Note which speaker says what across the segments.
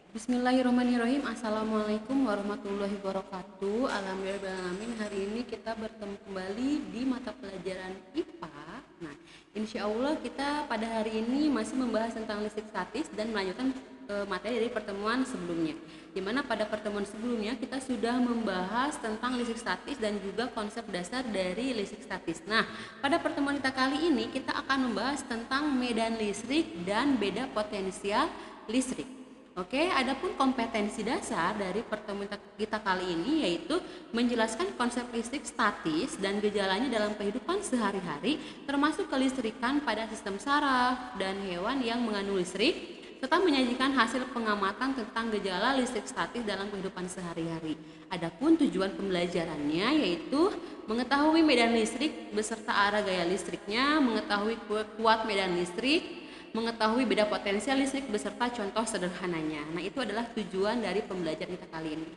Speaker 1: Bismillahirrahmanirrahim. Assalamualaikum warahmatullahi wabarakatuh. Alhamdulillahirrahmanirrahim. Hari ini kita bertemu kembali di mata pelajaran IPA. Nah, insya Allah kita pada hari ini masih membahas tentang listrik statis dan melanjutkan materi dari pertemuan sebelumnya. Di mana pada pertemuan sebelumnya kita sudah membahas tentang listrik statis dan juga konsep dasar dari listrik statis. Nah, pada pertemuan kita kali ini kita akan membahas tentang medan listrik dan beda potensial listrik. Oke, adapun kompetensi dasar dari pertemuan kita kali ini yaitu menjelaskan konsep listrik statis dan gejalanya dalam kehidupan sehari-hari, termasuk kelistrikan pada sistem saraf dan hewan yang mengandung listrik, serta menyajikan hasil pengamatan tentang gejala listrik statis dalam kehidupan sehari-hari. Adapun tujuan pembelajarannya yaitu mengetahui medan listrik beserta arah gaya listriknya, mengetahui kuat medan listrik, mengetahui beda potensial listrik beserta contoh sederhananya. Nah, itu adalah tujuan dari pembelajaran kita kali ini.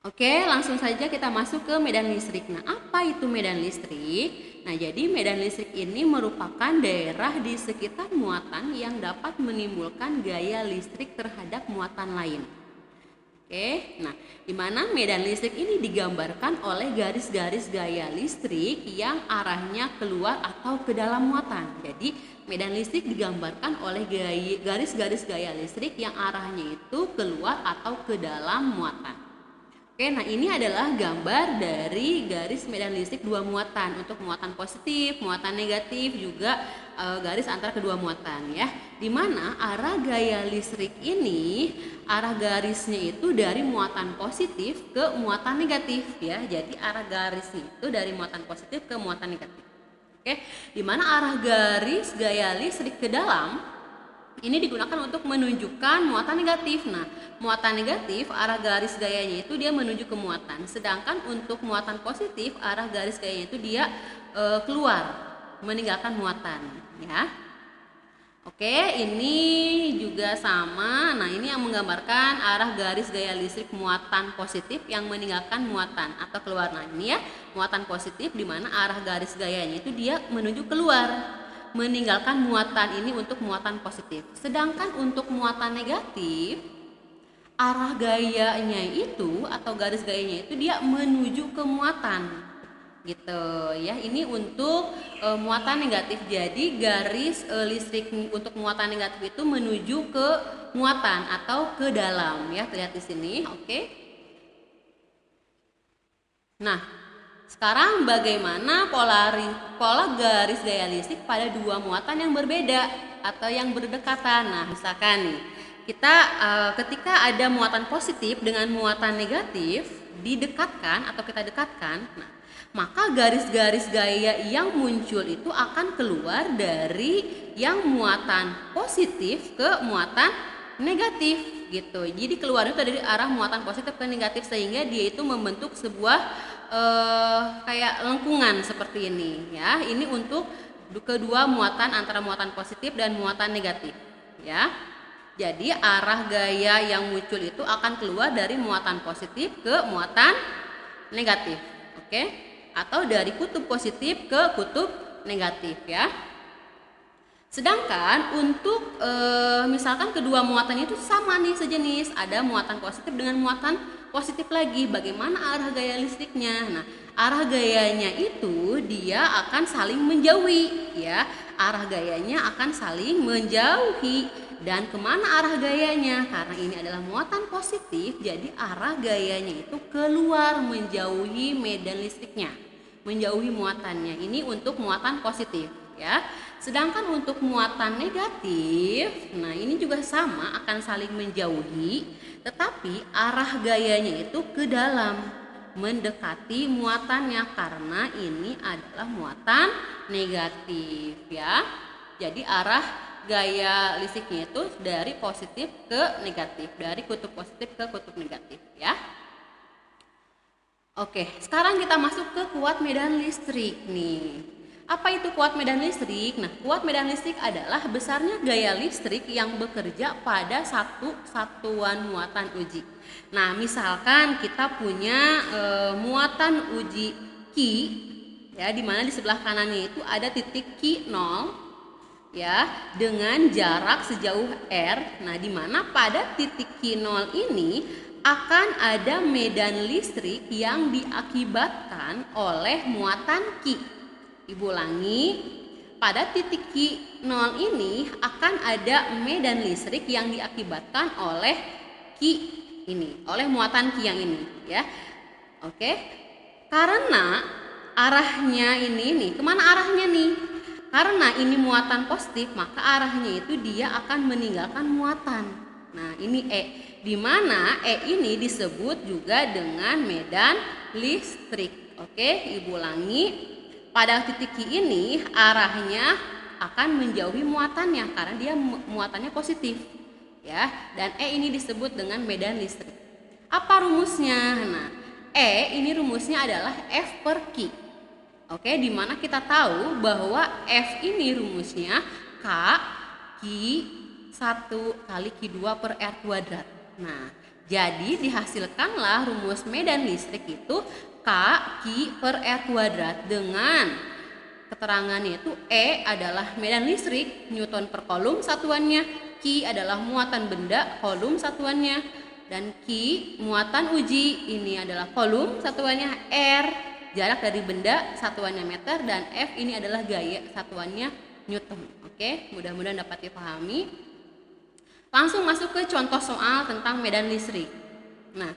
Speaker 1: Oke, langsung saja kita masuk ke medan listrik. Nah, apa itu medan listrik? Nah, jadi medan listrik ini merupakan daerah di sekitar muatan yang dapat menimbulkan gaya listrik terhadap muatan lain. Oke, nah di mana medan listrik ini digambarkan oleh garis-garis gaya listrik yang arahnya keluar atau ke dalam muatan. Jadi medan listrik digambarkan oleh garis-garis gaya listrik yang arahnya itu keluar atau ke dalam muatan. Oke, nah ini adalah gambar dari garis medan listrik dua muatan. Untuk muatan positif, muatan negatif, juga garis antara kedua muatan ya. Di mana arah gaya listrik ini, arah garisnya itu dari muatan positif ke muatan negatif ya. Jadi arah garisnya itu dari muatan positif ke muatan negatif. Oke, di mana arah garis gaya listrik ke dalam ini digunakan untuk menunjukkan muatan negatif. Nah, muatan negatif arah garis gayanya itu dia menuju ke muatan. Sedangkan untuk muatan positif arah garis gayanya itu dia keluar, meninggalkan muatan, ya. Oke, ini juga sama. Nah, ini yang menggambarkan arah garis gaya listrik muatan positif yang meninggalkan muatan atau keluar. Nah, ini ya, muatan positif di mana arah garis gayanya itu dia menuju keluar, meninggalkan muatan ini untuk muatan positif. Sedangkan untuk muatan negatif, arah gayanya itu atau garis gayanya itu dia menuju ke muatan. Gitu ya. Ini untuk muatan negatif. Jadi garis listrik untuk muatan negatif itu menuju ke muatan atau ke dalam ya. Terlihat di sini, oke. Nah, sekarang bagaimana pola garis gaya listrik pada dua muatan yang berbeda atau yang berdekatan? Nah, misalkan nih, kita ketika ada muatan positif dengan muatan negatif didekatkan atau kita dekatkan, nah, maka garis-garis gaya yang muncul itu akan keluar dari yang muatan positif ke muatan negatif gitu. Jadi keluar itu dari arah muatan positif ke negatif sehingga dia itu membentuk sebuah kayak lengkungan seperti ini ya. Ini untuk kedua muatan antara muatan positif dan muatan negatif ya. Jadi arah gaya yang muncul itu akan keluar dari muatan positif ke muatan negatif. Oke? Atau dari kutub positif ke kutub negatif ya. Sedangkan untuk misalkan kedua muatan itu sama nih, sejenis, ada muatan positif dengan muatan positif lagi. Bagaimana arah gaya listriknya? Nah, arah gayanya itu dia akan saling menjauhi ya. Arah gayanya akan saling menjauhi. Dan kemana arah gayanya? Karena ini adalah muatan positif, jadi arah gayanya itu keluar, menjauhi medan listriknya, menjauhi muatannya. Ini untuk muatan positif ya. Sedangkan untuk muatan negatif, nah ini juga sama, akan saling menjauhi, tetapi arah gayanya itu ke dalam, mendekati muatannya karena ini adalah muatan negatif ya. Jadi arah gaya listriknya itu dari positif ke negatif, dari kutub positif ke kutub negatif ya. Oke, sekarang kita masuk ke kuat medan listrik nih. Apa itu kuat medan listrik? Nah, kuat medan listrik adalah besarnya gaya listrik yang bekerja pada satu satuan muatan uji. Nah, misalkan kita punya muatan uji Q ya, di mana di sebelah kanannya itu ada titik Q0. ya dengan jarak sejauh R. Nah, di mana pada titik Q0 ini akan ada medan listrik yang diakibatkan oleh muatan Q. Ibu ulangi, pada titik Q0 ini akan ada medan listrik yang diakibatkan oleh Q ini, oleh muatan Q yang ini, ya. Oke. Karena arahnya ini nih, kemana arahnya nih? Karena ini muatan positif, maka arahnya itu dia akan meninggalkan muatan. Nah, ini E. Di mana E ini disebut juga dengan medan listrik. Oke, Ibu ulangi. Pada titik Q ini arahnya akan menjauhi muatannya karena dia muatannya positif. Ya, dan E ini disebut dengan medan listrik. Apa rumusnya? Nah, E ini rumusnya adalah F per Q. Oke, di mana kita tahu bahwa F ini rumusnya K Q1 kali Q2 per R kuadrat. Nah, jadi dihasilkanlah rumus medan listrik itu K Q per R kuadrat dengan keterangannya itu E adalah medan listrik, Newton per kolom satuannya, Q adalah muatan benda, kolom satuannya, dan Q muatan uji, ini adalah kolom satuannya, R jarak dari benda satuannya meter, dan F ini adalah gaya satuannya Newton. Oke, mudah-mudahan dapat dipahami. Langsung masuk ke contoh soal tentang medan listrik. Nah,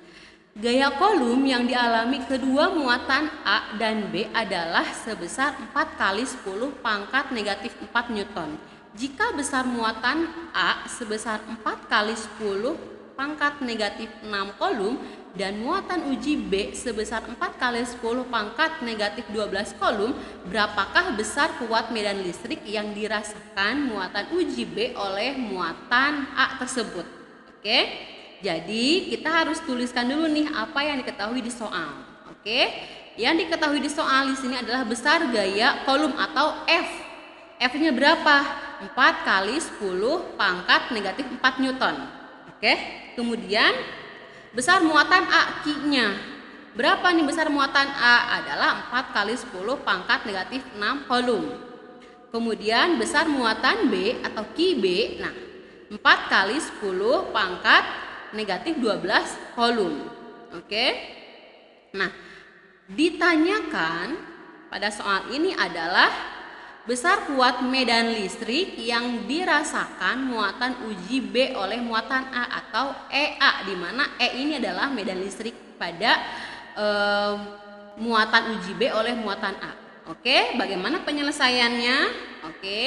Speaker 1: gaya kolom yang dialami kedua muatan A dan B adalah sebesar 4 kali 10 pangkat negatif 4 Newton. Jika besar muatan A sebesar 4 kali 10 pangkat negatif 6 kolom dan muatan uji B sebesar 4 kali 10 pangkat negatif 12 kolom, berapakah besar kuat medan listrik yang dirasakan muatan uji B oleh muatan A tersebut? Oke, jadi kita harus tuliskan dulu nih apa yang diketahui di soal. Oke, yang diketahui di soal di sini adalah besar gaya kolom atau F. F-nya berapa? 4 kali 10 pangkat negatif 4 Newton. Oke, kemudian besar muatan A, Q-nya. Berapa nih besar muatan A? Adalah 4 kali 10 pangkat negatif 6 kolom. Kemudian besar muatan B atau QB, nah 4 kali 10 pangkat negatif 12 kolom. Oke. Nah, ditanyakan pada soal ini adalah besar kuat medan listrik yang dirasakan muatan uji B oleh muatan A atau EA, di mana E ini adalah medan listrik pada muatan uji B oleh muatan A. Oke, bagaimana penyelesaiannya? Oke,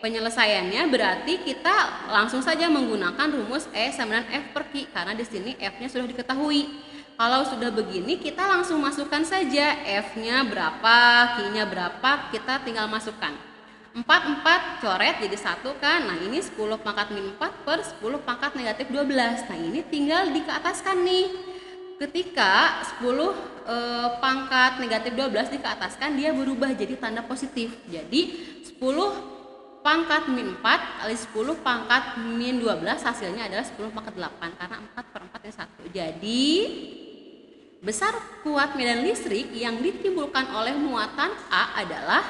Speaker 1: penyelesaiannya berarti kita langsung saja menggunakan rumus E sama dengan F per Q karena di sini F-nya sudah diketahui. Kalau sudah begini kita langsung masukkan saja F-nya berapa, Q-nya berapa, kita tinggal masukkan. 4 coret jadi 1 kan. Nah, ini 10 pangkat min 4 per 10 pangkat negatif 12. Nah, ini tinggal dikeataskan nih. Ketika 10 pangkat negatif 12 dikeataskan, dia berubah jadi tanda positif. Jadi 10 pangkat min 4 kali 10 pangkat min 12 hasilnya adalah 10 pangkat 8 karena 4 per 4 yang 1. Jadi besar kuat medan listrik yang ditimbulkan oleh muatan A adalah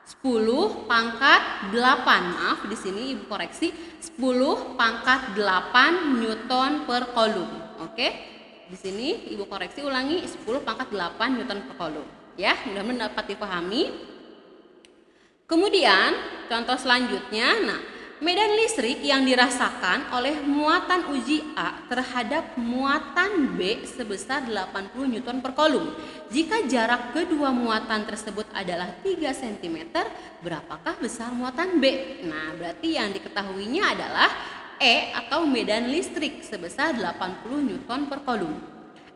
Speaker 1: 10 pangkat 8. Maaf, di sini Ibu koreksi 10 pangkat 8 Newton per kolom. Oke? Di sini Ibu koreksi ulangi 10 pangkat 8 Newton per kolom. Ya, mudah-mudahan dapat dipahami. Kemudian, contoh selanjutnya, nah, medan listrik yang dirasakan oleh muatan uji A terhadap muatan B sebesar 80 Newton per kolom. Jika jarak kedua muatan tersebut adalah 3 cm, berapakah besar muatan B? Nah, berarti yang diketahuinya adalah E atau medan listrik sebesar 80 Newton per kolom.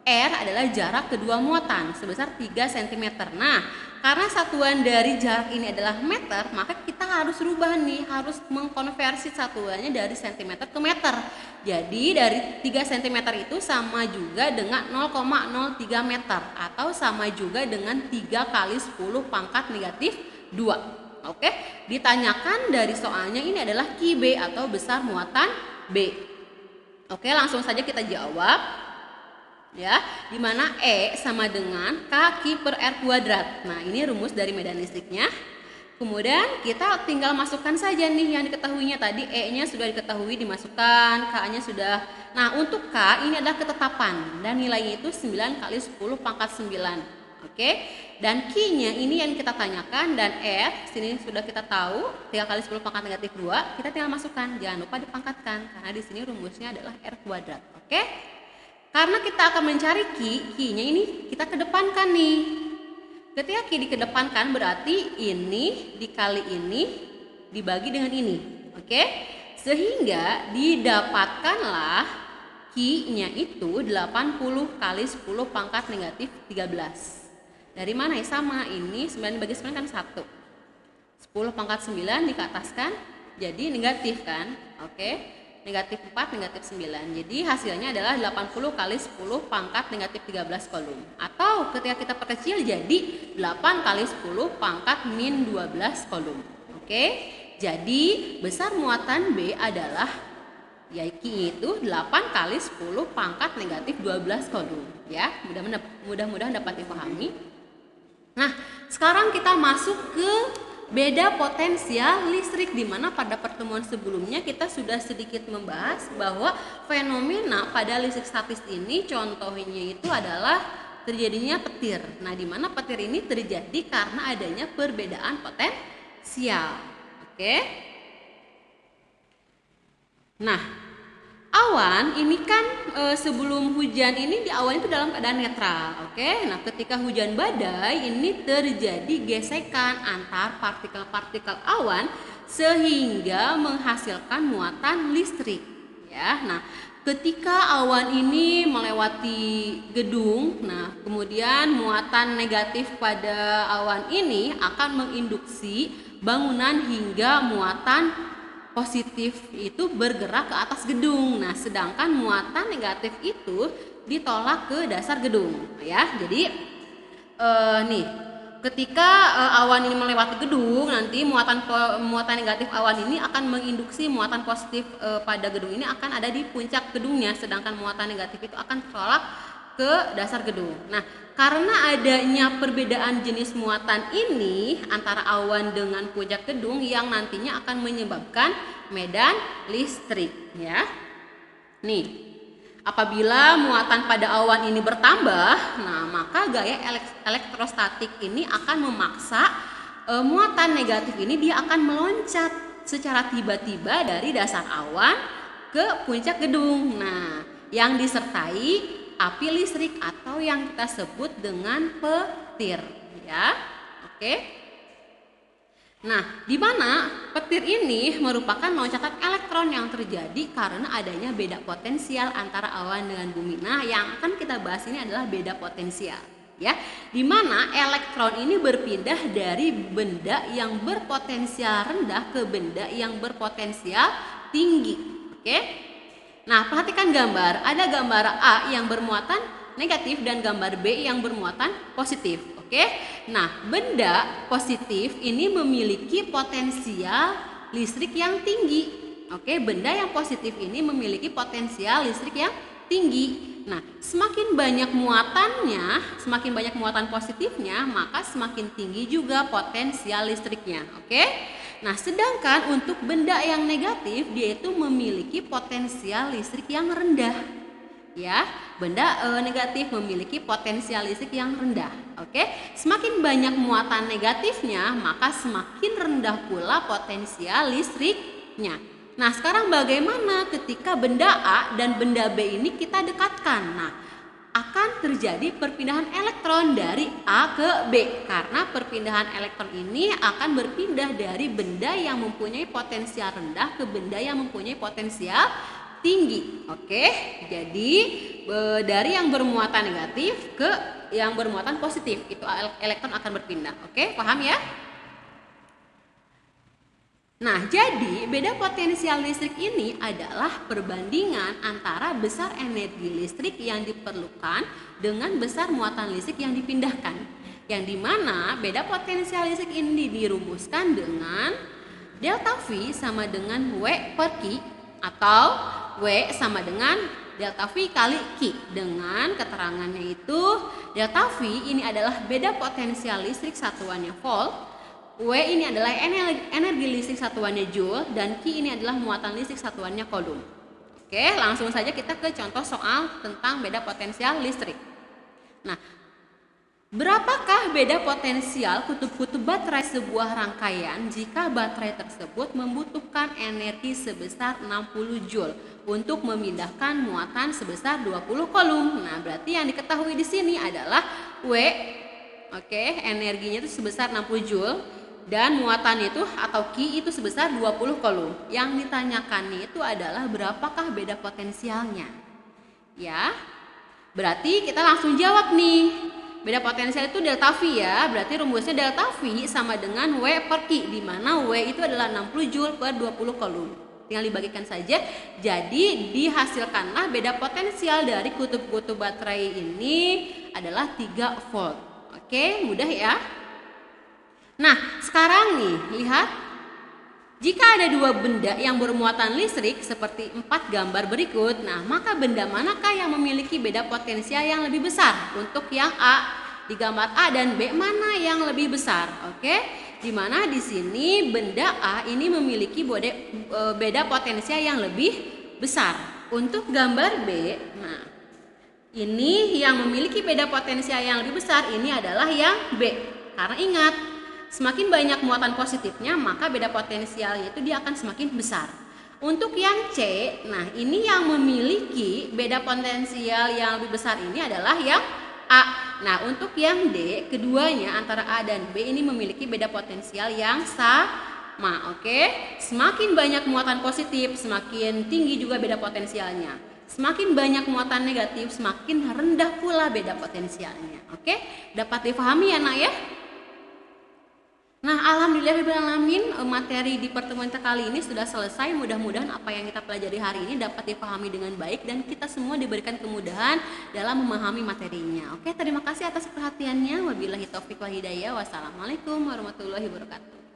Speaker 1: R adalah jarak kedua muatan sebesar 3 cm. Nah, karena satuan dari jarak ini adalah meter, maka kita harus rubah nih, harus mengkonversi satuannya dari cm ke meter. Jadi dari 3 cm itu sama juga dengan 0,03 meter atau sama juga dengan 3 kali 10 pangkat negatif 2. Oke, ditanyakan dari soalnya ini adalah QB atau besar muatan B. Oke, langsung saja kita jawab. Ya, di mana E sama dengan K Q per R kuadrat. Nah, ini rumus dari medan listriknya. kemudian kita tinggal masukkan saja nih yang diketahuinya tadi. E-nya sudah diketahui dimasukkan, K-nya sudah. Nah, untuk K ini adalah ketetapan dan nilainya itu 9 kali 10 pangkat 9. Oke. Dan Q-nya ini yang kita tanyakan, dan F sini sudah kita tahu 3 kali 10 pangkat negatif 2. Kita tinggal masukkan, jangan lupa dipangkatkan karena di sini rumusnya adalah R kuadrat. Oke. Karena kita akan mencari Q-nya ini kita kedepankan nih. Ketika Q dikedepankan berarti ini dikali ini dibagi dengan ini. Oke? Sehingga didapatkanlah Q-nya itu 80 kali 10 pangkat negatif 13. Dari mana ya? Sama, ini 9 bagi 9 kan 1. 10 pangkat 9 dikataskan jadi negatif kan? Oke? Negatif 4, negatif 9. Jadi hasilnya adalah 80 kali 10 pangkat negatif 13 kolom. Atau ketika kita perkecil jadi 8 kali 10 pangkat min 12 kolom. Oke? Jadi besar muatan B adalah yaitu itu 8 kali 10 pangkat negatif 12 kolom. Ya, mudah-mudahan dapat dipahami. Nah, sekarang kita masuk ke beda potensial listrik, di mana pada pertemuan sebelumnya kita sudah sedikit membahas bahwa fenomena pada listrik statis ini contohnya itu adalah terjadinya petir. Nah, di mana petir ini terjadi karena adanya perbedaan potensial. Oke. Nah, awan ini kan sebelum hujan ini di awan itu dalam keadaan netral. Oke. Nah, ketika hujan badai ini terjadi gesekan antar partikel-partikel awan sehingga menghasilkan muatan listrik. Ya. Nah, ketika awan ini melewati gedung, nah kemudian muatan negatif pada awan ini akan menginduksi bangunan hingga muatan positif itu bergerak ke atas gedung. Nah, sedangkan muatan negatif itu ditolak ke dasar gedung, ya. Jadi nih, ketika awan ini melewati gedung, nanti muatan negatif awan ini akan menginduksi muatan positif pada gedung ini akan ada di puncak gedungnya, sedangkan muatan negatif itu akan tertolak ke dasar gedung. Nah, karena adanya perbedaan jenis muatan ini antara awan dengan puncak gedung yang nantinya akan menyebabkan medan listrik, ya. Nih, apabila muatan pada awan ini bertambah, nah maka gaya elektrostatik ini akan memaksa muatan negatif ini dia akan meloncat secara tiba-tiba dari dasar awan ke puncak gedung. Nah, yang disertai api listrik atau yang kita sebut dengan petir, ya. Oke. Nah, di mana petir ini merupakan loncatan elektron yang terjadi karena adanya beda potensial antara awan dengan bumi. Nah, yang akan kita bahas ini adalah beda potensial, ya. Di mana elektron ini berpindah dari benda yang berpotensial rendah ke benda yang berpotensial tinggi. Oke. Nah, perhatikan gambar. Ada gambar A yang bermuatan negatif dan gambar B yang bermuatan positif. Oke. Nah, benda positif ini memiliki potensial listrik yang tinggi. Oke, benda yang positif ini memiliki potensial listrik yang tinggi. Nah, semakin banyak muatannya, semakin banyak muatan positifnya, maka semakin tinggi juga potensial listriknya. Oke. Nah, sedangkan untuk benda yang negatif dia itu memiliki potensial listrik yang rendah. Ya, benda negatif memiliki potensial listrik yang rendah. Oke, semakin banyak muatan negatifnya, maka semakin rendah pula potensial listriknya. Nah, sekarang bagaimana ketika benda A dan benda B ini kita dekatkan? Nah, akan terjadi perpindahan elektron dari A ke B, karena perpindahan elektron ini akan berpindah dari benda yang mempunyai potensial rendah ke benda yang mempunyai potensial tinggi. Oke, jadi dari yang bermuatan negatif ke yang bermuatan positif itu elektron akan berpindah. Oke, paham ya? Nah, jadi beda potensial listrik ini adalah perbandingan antara besar energi listrik yang diperlukan dengan besar muatan listrik yang dipindahkan. Yang dimana beda potensial listrik ini dirumuskan dengan delta V sama dengan W per Q, atau W sama dengan delta V kali Q. Dengan keterangannya itu delta V ini adalah beda potensial listrik satuannya volt, W ini adalah energi listrik satuannya Joule dan Q ini adalah muatan listrik satuannya Coulomb. Oke, langsung saja kita ke contoh soal tentang beda potensial listrik. Nah, berapakah beda potensial kutub-kutub baterai sebuah rangkaian jika baterai tersebut membutuhkan energi sebesar 60 Joule untuk memindahkan muatan sebesar 20 Coulomb? Nah, berarti yang diketahui di sini adalah W, energinya itu sebesar 60 Joule dan muatan itu atau Q itu sebesar 20 Coulomb. Yang ditanyakan itu adalah berapakah beda potensialnya? Ya. Berarti kita langsung jawab nih. Beda potensial itu delta V ya. Berarti rumusnya delta V sama dengan W per Q, di mana W itu adalah 60 Joule per 20 Coulomb. Tinggal dibagikan saja. Jadi dihasilkanlah beda potensial dari kutub-kutub baterai ini adalah 3 volt. Oke, mudah ya. Nah, sekarang nih, lihat. Jika ada dua benda yang bermuatan listrik seperti 4 gambar berikut, nah maka benda manakah yang memiliki beda potensial yang lebih besar? Untuk yang A, di gambar A dan B mana yang lebih besar? Oke, dimana di sini benda A ini memiliki beda potensial yang lebih besar. Untuk gambar B, nah ini yang memiliki beda potensial yang lebih besar ini adalah yang B. Karena ingat, semakin banyak muatan positifnya, maka beda potensialnya itu dia akan semakin besar. Untuk yang C, nah ini yang memiliki beda potensial yang lebih besar ini adalah yang A. Nah, untuk yang D, keduanya antara A dan B ini memiliki beda potensial yang sama. Oke, semakin banyak muatan positif, semakin tinggi juga beda potensialnya. Semakin banyak muatan negatif, semakin rendah pula beda potensialnya. Oke, dapat dipahami ya, Nak ya? Nah, alhamdulillahirrahmanirrahim, materi di pertemuan kita kali ini sudah selesai. Mudah-mudahan apa yang kita pelajari hari ini dapat dipahami dengan baik dan kita semua diberikan kemudahan dalam memahami materinya. Oke, terima kasih atas perhatiannya. Wabillahi taufiq wal hidayah. Wassalamualaikum warahmatullahi wabarakatuh.